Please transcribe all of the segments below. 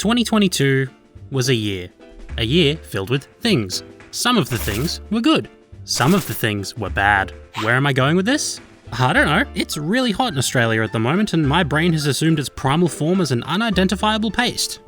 2022 was a year filled with things. Some of the things were good, some of the things were bad. Where am I going with this? I don't know. It's really hot in Australia at the moment and my brain has assumed its primal form as an unidentifiable paste.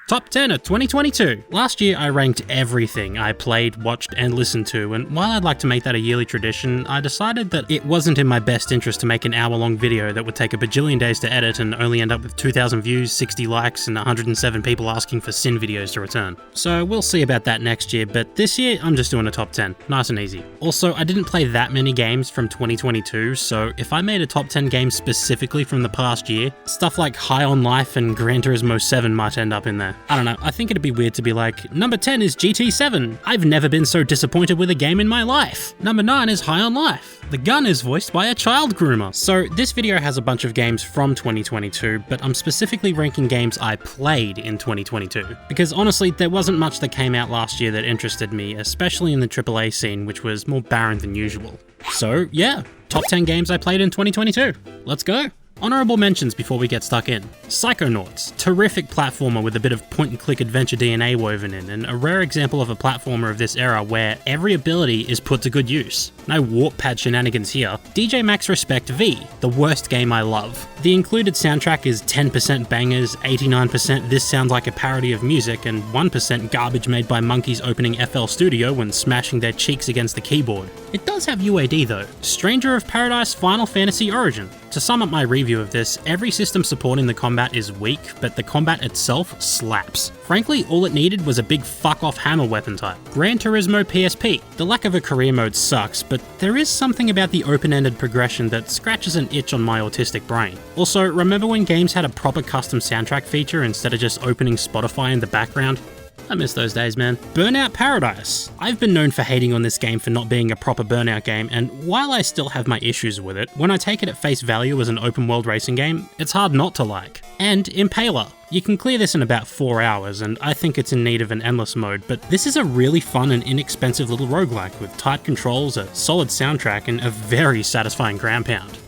Top 10 of 2022. Last year I ranked everything I played, watched and listened to, and while I'd like to make that a yearly tradition, I decided that it wasn't in my best interest to make an hour-long video that would take a bajillion days to edit and only end up with 2,000 views, 60 likes, and 107 people asking for sin videos to return. So we'll see about that next year, but this year I'm just doing a top 10. Nice and easy. Also, I didn't play that many games from 2022, so if I made a top 10 games specifically from the past year, stuff like High on Life and Gran Turismo 7 might end up in there. I don't know, I think it'd be weird to be like, number 10 is GT7. I've never been so disappointed with a game in my life. Number 9 is High on Life. The gun is voiced by a child groomer. So this video has a bunch of games from 2022, but I'm specifically ranking games I played in 2022. Because honestly, there wasn't much that came out last year that interested me, especially in the AAA scene, which was more barren than usual. So yeah, top 10 games I played in 2022. Let's go. Honourable mentions before we get stuck in. Psychonauts, terrific platformer with a bit of point-and-click adventure DNA woven in, and a rare example of a platformer of this era where every ability is put to good use. No warp pad shenanigans here. DJ Max Respect V, the worst game I love. The included soundtrack is 10% bangers, 89% this sounds like a parody of music, and 1% garbage made by monkeys opening FL Studio when smashing their cheeks against the keyboard. It does have UAD though. Stranger of Paradise Final Fantasy Origin. To sum up my review of this, every system supporting the combat is weak, but the combat itself slaps. Frankly, all it needed was a big fuck-off hammer weapon type. Gran Turismo PSP. The lack of a career mode sucks, but there is something about the open-ended progression that scratches an itch on my autistic brain. Also, remember when games had a proper custom soundtrack feature instead of just opening Spotify in the background? I miss those days, man. Burnout Paradise. I've been known for hating on this game for not being a proper Burnout game, and while I still have my issues with it, when I take it at face value as an open world racing game, it's hard not to like. And Impaler. You can clear this in about 4 hours, and I think it's in need of an endless mode, but this is a really fun and inexpensive little roguelike with tight controls, a solid soundtrack, and a very satisfying ground pound.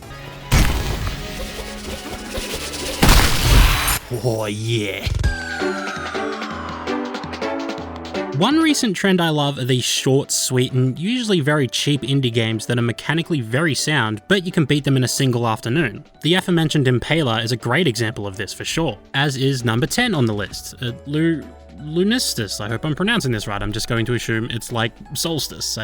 Oh yeah. One recent trend I love are these short, sweet, and usually very cheap indie games that are mechanically very sound, but you can beat them in a single afternoon. The aforementioned Impaler is a great example of this for sure, as is number 10 on the list, Lunistus. I hope I'm pronouncing this right, I'm just going to assume it's like Solstice.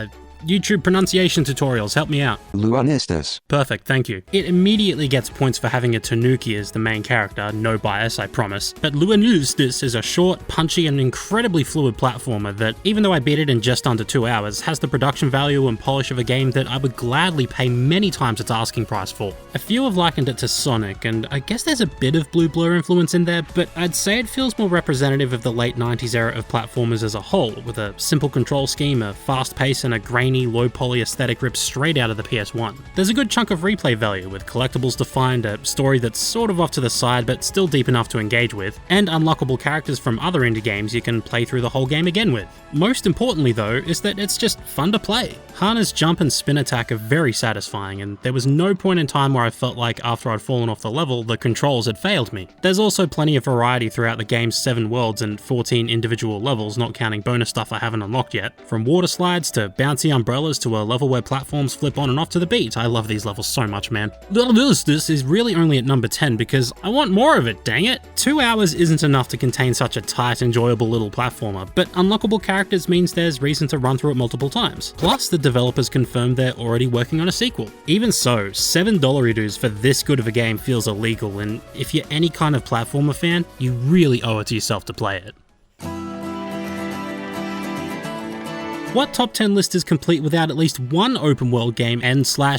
YouTube pronunciation tutorials, help me out. Lunistus. Perfect, thank you. It immediately gets points for having a Tanuki as the main character, no bias, I promise. But Lunistus is a short, punchy, and incredibly fluid platformer that, even though I beat it in just under 2 hours, has the production value and polish of a game that I would gladly pay many times its asking price for. A few have likened it to Sonic, and I guess there's a bit of Blue Blur influence in there, but I'd say it feels more representative of the late 90s era of platformers as a whole, with a simple control scheme, a fast pace, and a grainy, low-poly aesthetic ripped straight out of the PS1. There's a good chunk of replay value, with collectibles to find, a story that's sort of off to the side but still deep enough to engage with, and unlockable characters from other indie games you can play through the whole game again with. Most importantly though, is that it's just fun to play. Hana's jump and spin attack are very satisfying, and there was no point in time where I felt like after I'd fallen off the level, the controls had failed me. There's also plenty of variety throughout the game's 7 worlds and 14 individual levels, not counting bonus stuff I haven't unlocked yet. From water slides to bouncy umbrellas to a level where platforms flip on and off to the beat. I love these levels so much, man. This is really only at number 10 because I want more of it, dang it. 2 hours isn't enough to contain such a tight, enjoyable little platformer, but unlockable characters means there's reason to run through it multiple times. Plus, the developers confirmed they're already working on a sequel. Even so, $7 for this good of a game feels illegal, and if you're any kind of platformer fan, you really owe it to yourself to play it. What top 10 list is complete without at least one open world game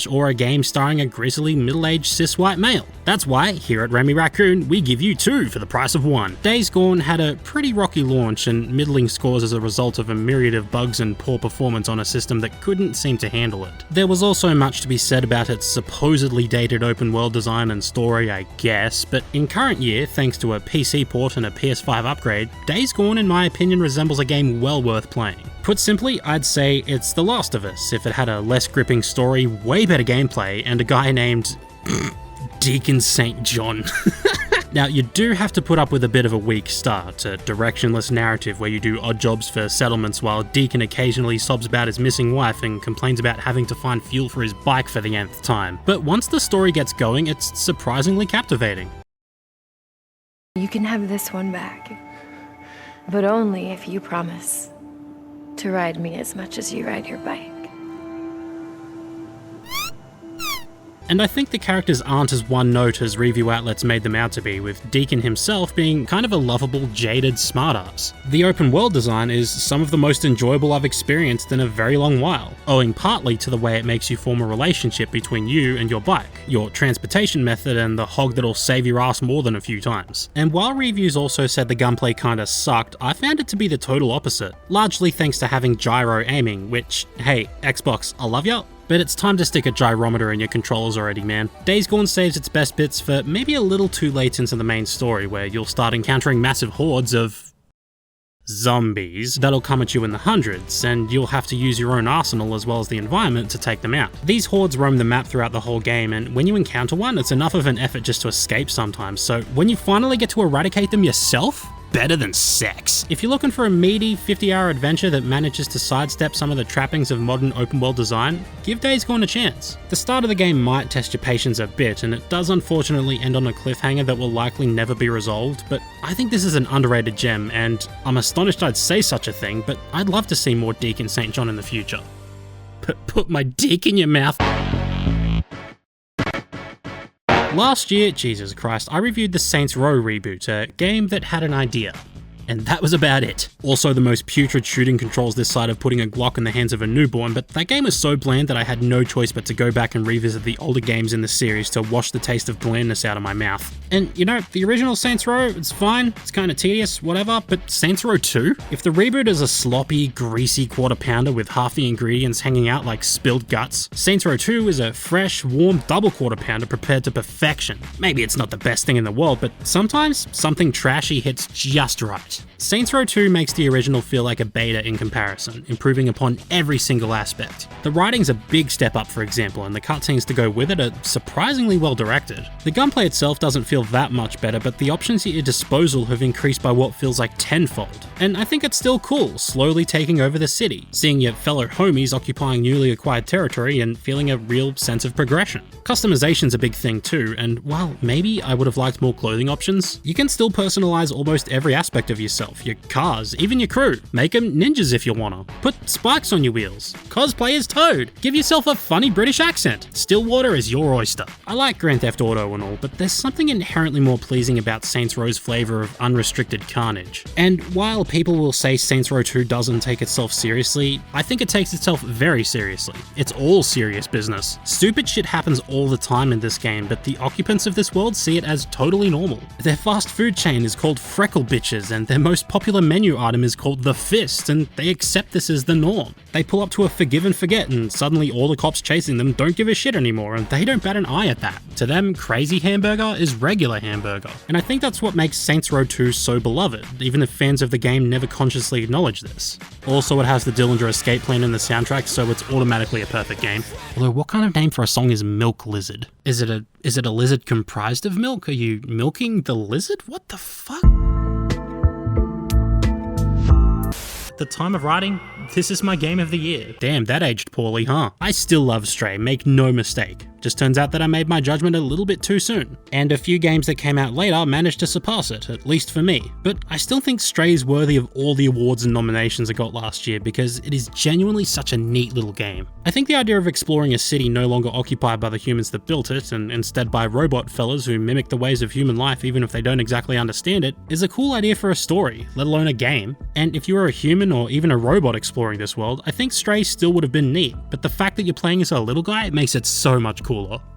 or a game starring a grisly middle-aged cis white male? That's why, here at Remy Raccoon, we give you 2 for the price of 1. Days Gone had a pretty rocky launch and middling scores as a result of a myriad of bugs and poor performance on a system that couldn't seem to handle it. There was also much to be said about its supposedly dated open world design and story, I guess, but in current year, thanks to a PC port and a PS5 upgrade, Days Gone in my opinion resembles a game well worth playing. Put simply, I'd say it's The Last of Us if it had a less gripping story, way better gameplay, and a guy named Deacon St. John. Now, you do have to put up with a bit of a weak start, a directionless narrative where you do odd jobs for settlements while Deacon occasionally sobs about his missing wife and complains about having to find fuel for his bike for the nth time. But once the story gets going, it's surprisingly captivating. You can have this one back, but only if you promise to ride me as much as you ride your bike. And I think the characters aren't as one-note as review outlets made them out to be, with Deacon himself being kind of a lovable, jaded smartass. The open world design is some of the most enjoyable I've experienced in a very long while, owing partly to the way it makes you form a relationship between you and your bike, your transportation method, and the hog that'll save your ass more than a few times. And while reviews also said the gunplay kinda sucked, I found it to be the total opposite, largely thanks to having gyro aiming, which, hey, Xbox, I love ya. But it's time to stick a gyrometer in your controllers already, man. Days Gone saves its best bits for maybe a little too late into the main story, where you'll start encountering massive hordes of zombies that'll come at you in the hundreds, and you'll have to use your own arsenal as well as the environment to take them out. These hordes roam the map throughout the whole game, and when you encounter one, it's enough of an effort just to escape sometimes, so when you finally get to eradicate them yourself, better than sex. If you're looking for a meaty 50-hour adventure that manages to sidestep some of the trappings of modern open world design, give Days Gone a chance. The start of the game might test your patience a bit, and it does unfortunately end on a cliffhanger that will likely never be resolved, but I think this is an underrated gem, and I'm astonished I'd say such a thing, but I'd love to see more Deacon St. John in the future. Put my dick in your mouth. Last year, Jesus Christ, I reviewed the Saints Row reboot, a game that had an idea. And that was about it. Also the most putrid shooting controls this side of putting a Glock in the hands of a newborn, but that game was so bland that I had no choice but to go back and revisit the older games in the series to wash the taste of blandness out of my mouth. And you know, the original Saints Row, it's fine, it's kinda tedious, whatever, but Saints Row 2? If the reboot is a sloppy, greasy quarter pounder with half the ingredients hanging out like spilled guts, Saints Row 2 is a fresh, warm double quarter pounder prepared to perfection. Maybe it's not the best thing in the world, but sometimes something trashy hits just right. Saints Row 2 makes the original feel like a beta in comparison, improving upon every single aspect. The writing's a big step up, for example, and the cutscenes to go with it are surprisingly well directed. The gunplay itself doesn't feel that much better, but the options at your disposal have increased by what feels like tenfold. And I think it's still cool, slowly taking over the city, seeing your fellow homies occupying newly acquired territory and feeling a real sense of progression. Customization's a big thing too, and while maybe I would have liked more clothing options, you can still personalize almost every aspect of yourself, your cars, even your crew. Make them ninjas if you wanna. Put spikes on your wheels. Cosplay as Toad. Give yourself a funny British accent. Stillwater is your oyster. I like Grand Theft Auto and all, but there's something inherently more pleasing about Saints Row's flavor of unrestricted carnage. And while people will say Saints Row 2 doesn't take itself seriously, I think it takes itself very seriously. It's all serious business. Stupid shit happens all the time in this game, but the occupants of this world see it as totally normal. Their fast food chain is called Freckle Bitches, and their most popular menu item is called The Fist, and they accept this as the norm. They pull up to a forgive and forget, and suddenly all the cops chasing them don't give a shit anymore, and they don't bat an eye at that. To them, crazy hamburger is regular hamburger. And I think that's what makes Saints Row 2 so beloved, even if fans of the game never consciously acknowledge this. Also, it has the Dillinger Escape Plan in the soundtrack, so it's automatically a perfect game. Although, what kind of name for a song is Milk Lizard? Is it a lizard comprised of milk? Are you milking the lizard? What the fuck? At the time of writing, this is my game of the year. Damn, that aged poorly, huh? I still love Stray, make no mistake. Just turns out that I made my judgment a little bit too soon. And a few games that came out later managed to surpass it, at least for me. But I still think Stray is worthy of all the awards and nominations it got last year because it is genuinely such a neat little game. I think the idea of exploring a city no longer occupied by the humans that built it, and instead by robot fellas who mimic the ways of human life even if they don't exactly understand it, is a cool idea for a story, let alone a game. And if you were a human or even a robot exploring this world, I think Stray still would have been neat, but the fact that you're playing as a little guy makes it so much cooler.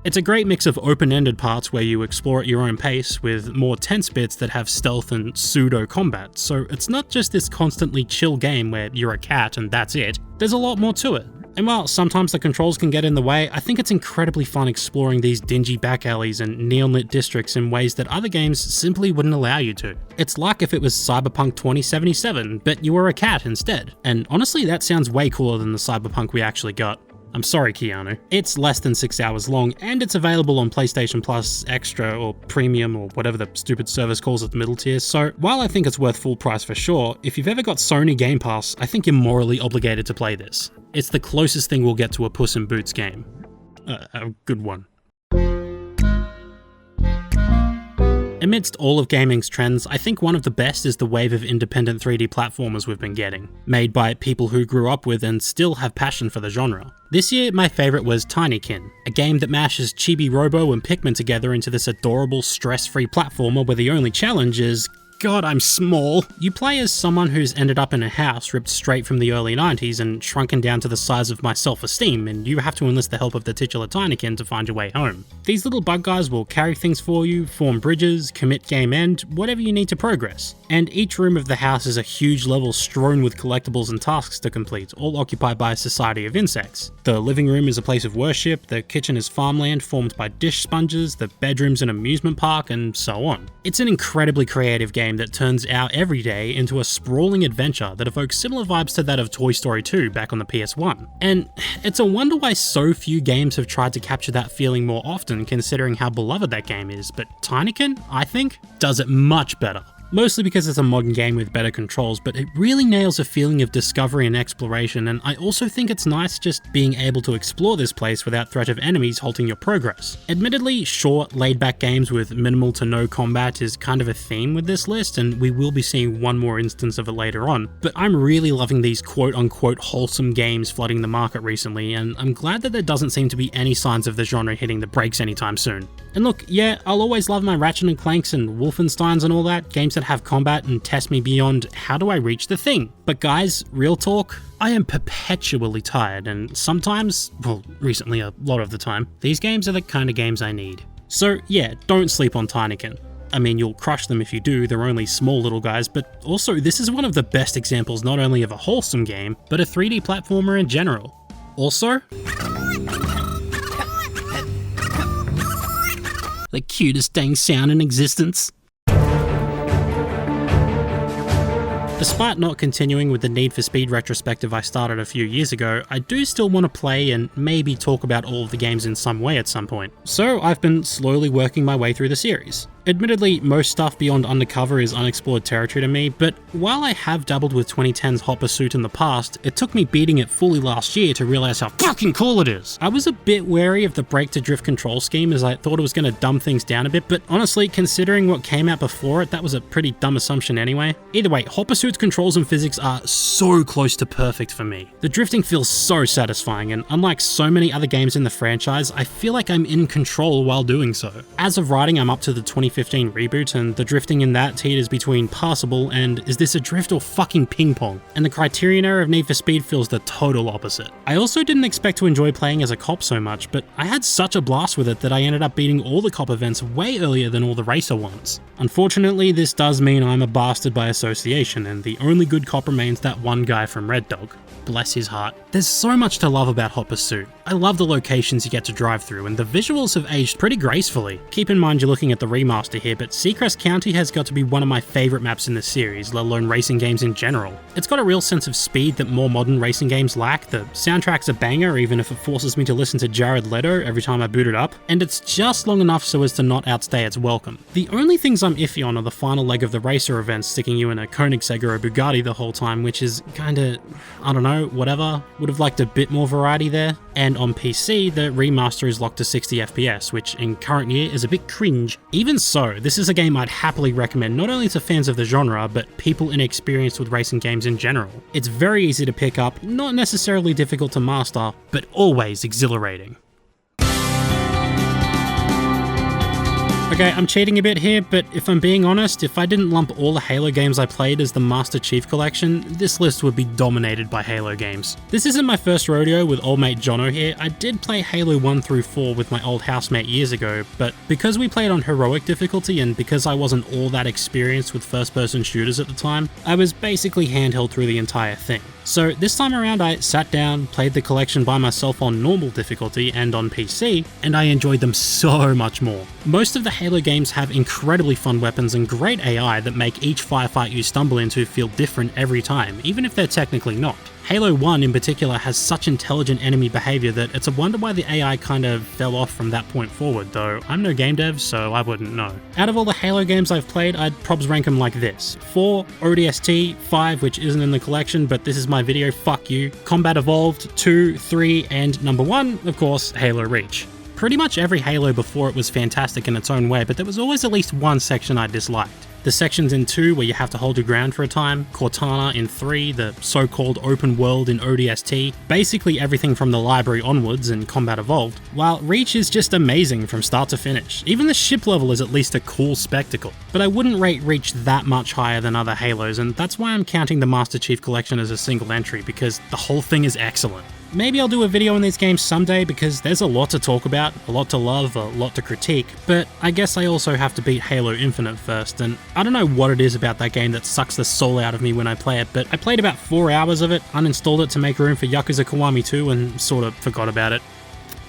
It's a great mix of open-ended parts where you explore at your own pace, with more tense bits that have stealth and pseudo-combat, so it's not just this constantly chill game where you're a cat and that's it. There's a lot more to it. And while sometimes the controls can get in the way, I think it's incredibly fun exploring these dingy back alleys and neon-lit districts in ways that other games simply wouldn't allow you to. It's like if it was Cyberpunk 2077, but you were a cat instead. And honestly, that sounds way cooler than the Cyberpunk we actually got. I'm sorry, Keanu. It's less than 6 hours long, and it's available on PlayStation Plus Extra or Premium or whatever the stupid service calls it, the middle tier. So while I think it's worth full price for sure, if you've ever got Sony Game Pass, I think you're morally obligated to play this. It's the closest thing we'll get to a Puss in Boots game. A good one. Amidst all of gaming's trends, I think one of the best is the wave of independent 3D platformers we've been getting, made by people who grew up with and still have passion for the genre. This year, my favourite was Tinykin, a game that mashes Chibi Robo and Pikmin together into this adorable, stress-free platformer where the only challenge is, God, I'm small. You play as someone who's ended up in a house ripped straight from the early 90s and shrunken down to the size of my self-esteem, and you have to enlist the help of the titular Tinykin to find your way home. These little bug guys will carry things for you, form bridges, commit game end, whatever you need to progress. And each room of the house is a huge level strewn with collectibles and tasks to complete, all occupied by a society of insects. The living room is a place of worship, the kitchen is farmland formed by dish sponges, the bedroom's an amusement park, and so on. It's an incredibly creative game that turns our everyday into a sprawling adventure that evokes similar vibes to that of Toy Story 2 back on the PS1. And it's a wonder why so few games have tried to capture that feeling more often, considering how beloved that game is, but Tinykin, I think, does it much better. Mostly because it's a modern game with better controls, but it really nails a feeling of discovery and exploration, and I also think it's nice just being able to explore this place without threat of enemies halting your progress. Admittedly, short, laid-back games with minimal to no combat is kind of a theme with this list, and we will be seeing one more instance of it later on, but I'm really loving these quote-unquote wholesome games flooding the market recently, and I'm glad that there doesn't seem to be any signs of the genre hitting the brakes anytime soon. And look, yeah, I'll always love my Ratchet & Clanks and Wolfensteins and all that, games that have combat and test me beyond how do I reach the thing. But guys, real talk, I am perpetually tired, and sometimes, well, recently a lot of the time, these games are the kind of games I need. So yeah, don't sleep on Tinykin. I mean, you'll crush them if you do, they're only small little guys, but also this is one of the best examples not only of a wholesome game, but a 3D platformer in general. Also, the cutest dang sound in existence. Despite not continuing with the Need for Speed retrospective I started a few years ago, I do still want to play and maybe talk about all of the games in some way at some point. So I've been slowly working my way through the series. Admittedly, most stuff beyond Undercover is unexplored territory to me, but while I have dabbled with 2010's Hot Pursuit in the past, it took me beating it fully last year to realize how fucking cool it is. I was a bit wary of the brake to drift control scheme as I thought it was going to dumb things down a bit, but honestly, considering what came out before it, that was a pretty dumb assumption anyway. Either way, Hot Pursuit's controls and physics are so close to perfect for me. The drifting feels so satisfying, and unlike so many other games in the franchise, I feel like I'm in control while doing so. As of writing, I'm up to the 2015 reboot, and the drifting in that teeters between passable and is this a drift or fucking ping pong? And the Criterion era of Need for Speed feels the total opposite. I also didn't expect to enjoy playing as a cop so much, but I had such a blast with it that I ended up beating all the cop events way earlier than all the racer ones. Unfortunately, this does mean I'm a bastard by association, and the only good cop remains that one guy from Red Dog. Bless his heart. There's so much to love about Hot Pursuit. I love the locations you get to drive through, and the visuals have aged pretty gracefully. Keep in mind you're looking at the remaster here, but Seacrest County has got to be one of my favourite maps in the series, let alone racing games in general. It's got a real sense of speed that more modern racing games lack, the soundtrack's a banger even if it forces me to listen to Jared Leto every time I boot it up, and it's just long enough so as to not outstay its welcome. The only things I'm iffy on are the final leg of the racer events sticking you in a Koenigsegg or a Bugatti the whole time, which is kinda, I don't know, whatever. Would have liked a bit more variety there. And on PC, the remaster is locked to 60 FPS, which in current year is a bit cringe. Even so, this is a game I'd happily recommend not only to fans of the genre, but people inexperienced with racing games in general. It's very easy to pick up, not necessarily difficult to master, but always exhilarating. Okay, I'm cheating a bit here, but if I'm being honest, if I didn't lump all the Halo games I played as the Master Chief Collection, this list would be dominated by Halo games. This isn't my first rodeo with old mate Jono here. I did play Halo 1 through 4 with my old housemate years ago, but because we played on heroic difficulty and because I wasn't all that experienced with first-person shooters at the time, I was basically handheld through the entire thing. So this time around I sat down, played the collection by myself on normal difficulty and on PC, and I enjoyed them so much more. Most of the Halo games have incredibly fun weapons and great AI that make each firefight you stumble into feel different every time, even if they're technically not. Halo 1 in particular has such intelligent enemy behavior that it's a wonder why the AI kind of fell off from that point forward, though I'm no game dev, so I wouldn't know. Out of all the Halo games I've played, I'd probs rank them like this: 4, ODST, 5, which isn't in the collection, but this is my video, fuck you, Combat Evolved, 2, 3, and number 1, of course, Halo Reach. Pretty much every Halo before it was fantastic in its own way, but there was always at least one section I disliked. The sections in 2 where you have to hold your ground for a time, Cortana in 3, the so-called open world in ODST, basically everything from the library onwards in Combat Evolved, while Reach is just amazing from start to finish. Even the ship level is at least a cool spectacle. But I wouldn't rate Reach that much higher than other Halos, and that's why I'm counting the Master Chief Collection as a single entry, because the whole thing is excellent. Maybe I'll do a video on these games someday because there's a lot to talk about, a lot to love, a lot to critique, but I guess I also have to beat Halo Infinite first, and I don't know what it is about that game that sucks the soul out of me when I play it, but I played about 4 hours of it, uninstalled it to make room for Yakuza Kiwami 2, and sort of forgot about it.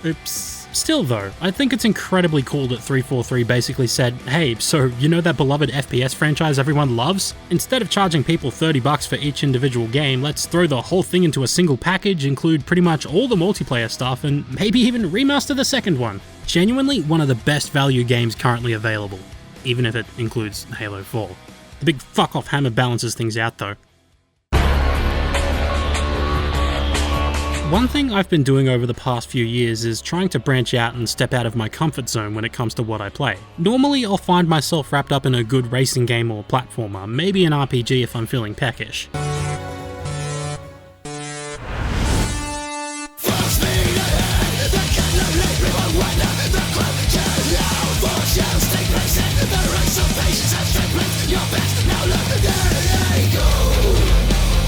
Oops. Still though, I think it's incredibly cool that 343 basically said, hey, so you know that beloved FPS franchise everyone loves? Instead of charging people $30 for each individual game, let's throw the whole thing into a single package, include pretty much all the multiplayer stuff, and maybe even remaster the second one. Genuinely one of the best value games currently available, even if it includes Halo 4. The big fuck off hammer balances things out though. One thing I've been doing over the past few years is trying to branch out and step out of my comfort zone when it comes to what I play. Normally I'll find myself wrapped up in a good racing game or platformer, maybe an RPG if I'm feeling peckish.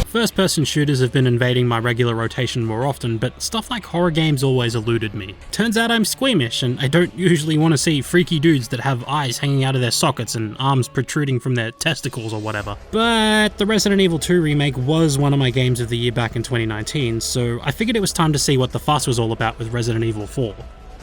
First-person shooters have been invading my regular rotation more often, but stuff like horror games always eluded me. Turns out I'm squeamish, and I don't usually want to see freaky dudes that have eyes hanging out of their sockets and arms protruding from their testicles or whatever. But the Resident Evil 2 remake was one of my games of the year back in 2019, so I figured it was time to see what the fuss was all about with Resident Evil 4.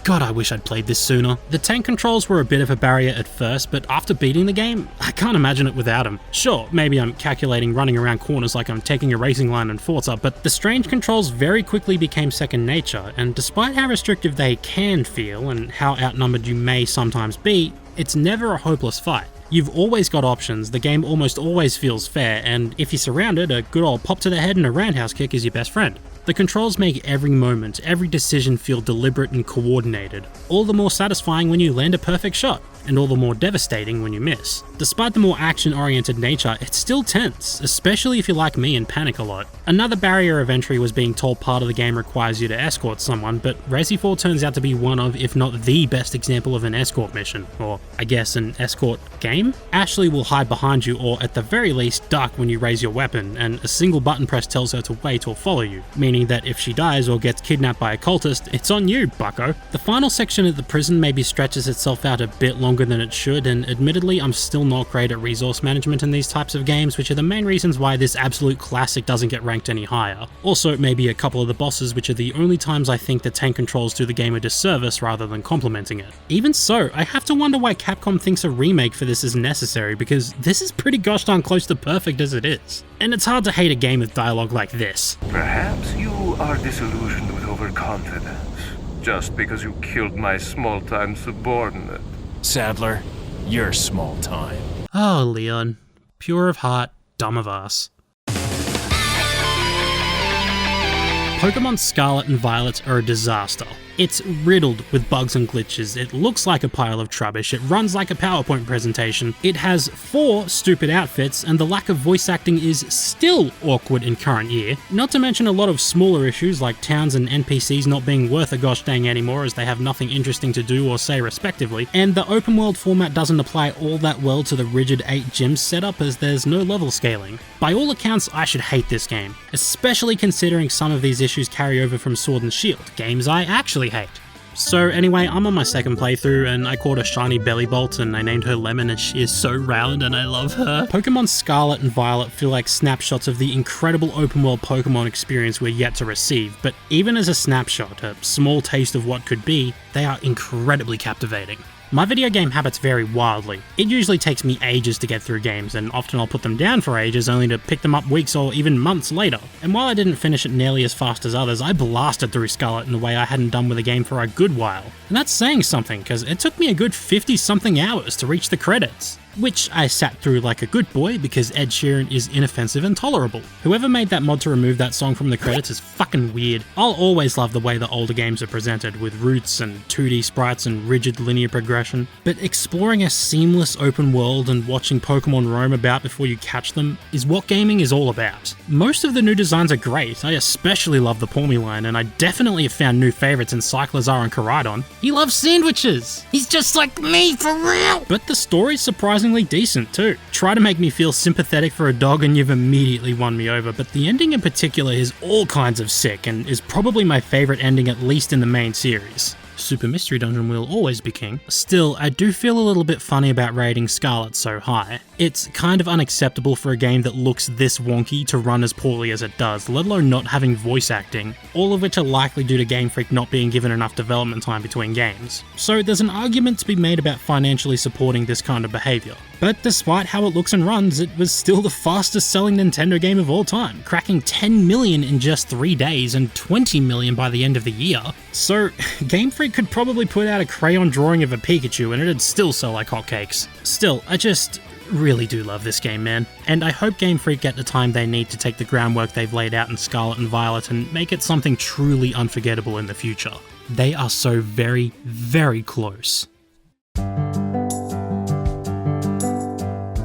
God, I wish I'd played this sooner. The tank controls were a bit of a barrier at first, but after beating the game, I can't imagine it without them. Sure, maybe I'm calculating running around corners like I'm taking a racing line in Forza, but the strange controls very quickly became second nature, and despite how restrictive they can feel and how outnumbered you may sometimes be, it's never a hopeless fight. You've always got options, the game almost always feels fair, and if you're surrounded, a good old pop to the head and a roundhouse kick is your best friend. The controls make every moment, every decision feel deliberate and coordinated, all the more satisfying when you land a perfect shot, and all the more devastating when you miss. Despite the more action-oriented nature, it's still tense, especially if you're like me and panic a lot. Another barrier of entry was being told part of the game requires you to escort someone, but Resi 4 turns out to be one of, if not the best example of an escort mission, or I guess an escort game? Ashley will hide behind you, or at the very least duck when you raise your weapon, and a single button press tells her to wait or follow you, meaning that if she dies or gets kidnapped by a cultist, it's on you, bucko. The final section at the prison maybe stretches itself out a bit longer than it should, and admittedly I'm still not great at resource management in these types of games, which are the main reasons why this absolute classic doesn't get ranked any higher. Also maybe a couple of the bosses, which are the only times I think the tank controls do the game a disservice rather than complementing it. Even so, I have to wonder why Capcom thinks a remake for this is necessary, because this is pretty gosh darn close to perfect as it is. And it's hard to hate a game with dialogue like this. Perhaps you are disillusioned with overconfidence, just because you killed my small-time subordinate. Sadler, you're small time. Oh, Leon. Pure of heart, dumb of ass. Pokemon Scarlet and Violet are a disaster. It's riddled with bugs and glitches, it looks like a pile of rubbish, it runs like a PowerPoint presentation, it has 4 stupid outfits, and the lack of voice acting is still awkward in current year, not to mention a lot of smaller issues like towns and NPCs not being worth a gosh dang anymore as they have nothing interesting to do or say respectively, and the open world format doesn't apply all that well to the rigid 8 gyms setup as there's no level scaling. By all accounts, I should hate this game, especially considering some of these issues carry over from Sword and Shield, games I actually hate. So anyway, I'm on my second playthrough and I caught a shiny belly bolt and I named her Lemon and she is so round and I love her. Pokemon Scarlet and Violet feel like snapshots of the incredible open world Pokemon experience we're yet to receive, but even as a snapshot, a small taste of what could be, They are incredibly captivating. My video game habits vary wildly. It usually takes me ages to get through games, and often I'll put them down for ages only to pick them up weeks or even months later. And while I didn't finish it nearly as fast as others, I blasted through Scarlet in a way I hadn't done with a game for a good while. And that's saying something, because it took me a good 50-something hours to reach the credits. Which I sat through like a good boy because Ed Sheeran is inoffensive and tolerable. Whoever made that mod to remove that song from the credits is fucking weird. I'll always love the way the older games are presented, with roots and 2D sprites and rigid linear progression, but exploring a seamless open world and watching Pokemon roam about before you catch them is what gaming is all about. Most of the new designs are great. I especially love the Pawmi line, and I definitely have found new favourites in Cyclizar and Koraidon. He loves sandwiches! He's just like me, for real! But the story's surprisingly decent too. Try to make me feel sympathetic for a dog and you've immediately won me over, but the ending in particular is all kinds of sick and is probably my favourite ending, at least in the main series. Super Mystery Dungeon will always be king. Still, I do feel a little bit funny about rating Scarlet so high. It's kind of unacceptable for a game that looks this wonky to run as poorly as it does, let alone not having voice acting, all of which are likely due to Game Freak not being given enough development time between games. So there's an argument to be made about financially supporting this kind of behaviour. But despite how it looks and runs, it was still the fastest selling Nintendo game of all time, cracking 10 million in just 3 days and 20 million by the end of the year. So Game Freak could probably put out a crayon drawing of a Pikachu and it'd still sell like hotcakes. Still, I just really do love this game, man. And I hope Game Freak get the time they need to take the groundwork they've laid out in Scarlet and Violet and make it something truly unforgettable in the future. They are so very, very close.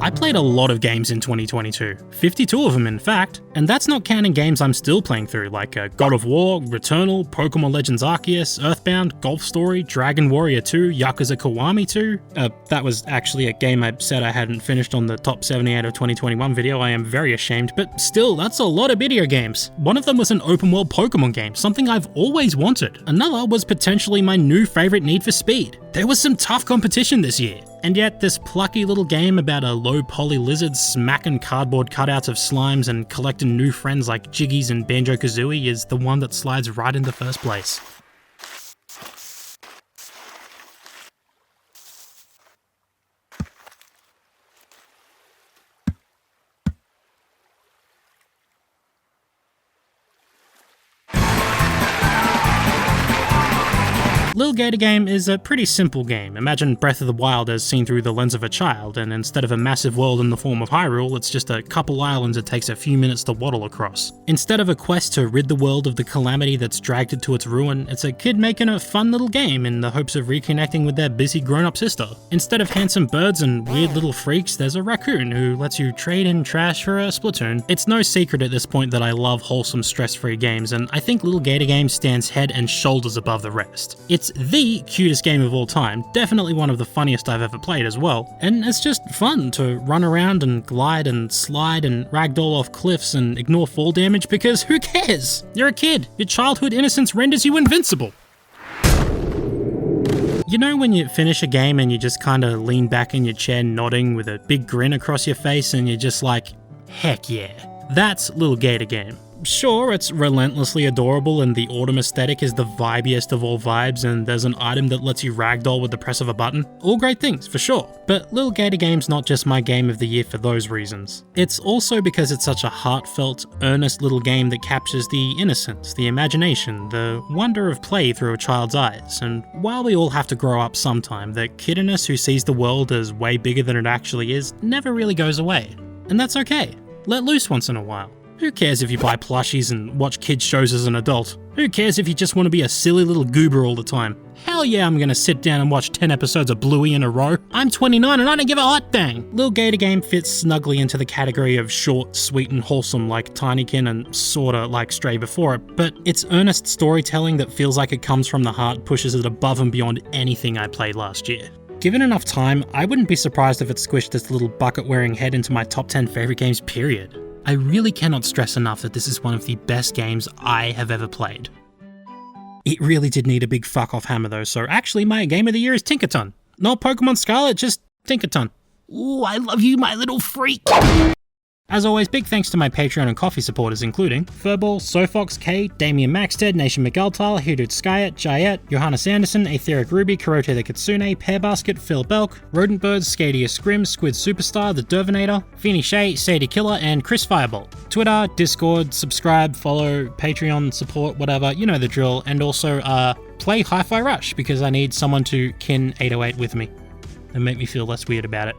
I played a lot of games in 2022, 52 of them in fact, and that's not counting games I'm still playing through like God of War, Returnal, Pokemon Legends Arceus, Earthbound, Golf Story, Dragon Warrior 2, Yakuza Kiwami 2. That was actually a game I said I hadn't finished on the top 78 of 2021 video. I am very ashamed, but still, that's a lot of video games. One of them was an open world Pokemon game, something I've always wanted. Another was potentially my new favourite Need for Speed. There was some tough competition this year. And yet, this plucky little game about a low-poly lizard smacking cardboard cutouts of slimes and collecting new friends like Jiggies and Banjo-Kazooie is the one that slides right into first place. Lil Gator Game is a pretty simple game. Imagine Breath of the Wild as seen through the lens of a child, and instead of a massive world in the form of Hyrule, it's just a couple islands it takes a few minutes to waddle across. Instead of a quest to rid the world of the calamity that's dragged it to its ruin, it's a kid making a fun little game in the hopes of reconnecting with their busy grown-up sister. Instead of handsome birds and weird little freaks, there's a raccoon who lets you trade in trash for a Splatoon. It's no secret at this point that I love wholesome, stress-free games, and I think Lil Gator Game stands head and shoulders above the rest. It's the cutest game of all time, definitely one of the funniest I've ever played as well, and it's just fun to run around and glide and slide and ragdoll off cliffs and ignore fall damage because who cares? You're a kid. Your childhood innocence renders you invincible. You know when you finish a game and you just kinda lean back in your chair nodding with a big grin across your face and you're just like, heck yeah. That's Lil Gator Game. Sure, it's relentlessly adorable and the autumn aesthetic is the vibiest of all vibes and there's an item that lets you ragdoll with the press of a button. All great things, for sure. But Lil Gator Game's not just my game of the year for those reasons. It's also because it's such a heartfelt, earnest little game that captures the innocence, the imagination, the wonder of play through a child's eyes. And while we all have to grow up sometime, the kid in us who sees the world as way bigger than it actually is never really goes away. And that's okay. Let loose once in a while. Who cares if you buy plushies and watch kids shows as an adult? Who cares if you just want to be a silly little goober all the time? Hell yeah, I'm gonna sit down and watch 10 episodes of Bluey in a row. I'm 29 and I don't give a hot dang. Lil Gator Game fits snugly into the category of short, sweet and wholesome like Tinykin and sorta like Stray before it, but its earnest storytelling that feels like it comes from the heart pushes it above and beyond anything I played last year. Given enough time, I wouldn't be surprised if it squished this little bucket-wearing head into my top 10 favourite games period. I really cannot stress enough that this is one of the best games I have ever played. It really did need a big fuck-off hammer though, so actually my game of the year is Tinkaton. Not Pokemon Scarlet, just Tinkaton. Ooh, I love you, my little freak! As always, big thanks to my Patreon and Coffee supporters including Furball, Sofox, K, Damien Maxted, Nation McGaltal, Hidud Skyet, Jayet, Johannes Anderson, Aetheric Ruby, Karote the Kitsune, Pearbasket, Phil Belk, Rodent Birds, Skadia Scrim, Squid Superstar, The Dervinator, Feeny Shay, Sadie Killer, and Chris Fireball. Twitter, Discord, subscribe, follow, Patreon, support, whatever, you know the drill, and also play Hi-Fi Rush because I need someone to kin 808 with me and make me feel less weird about it.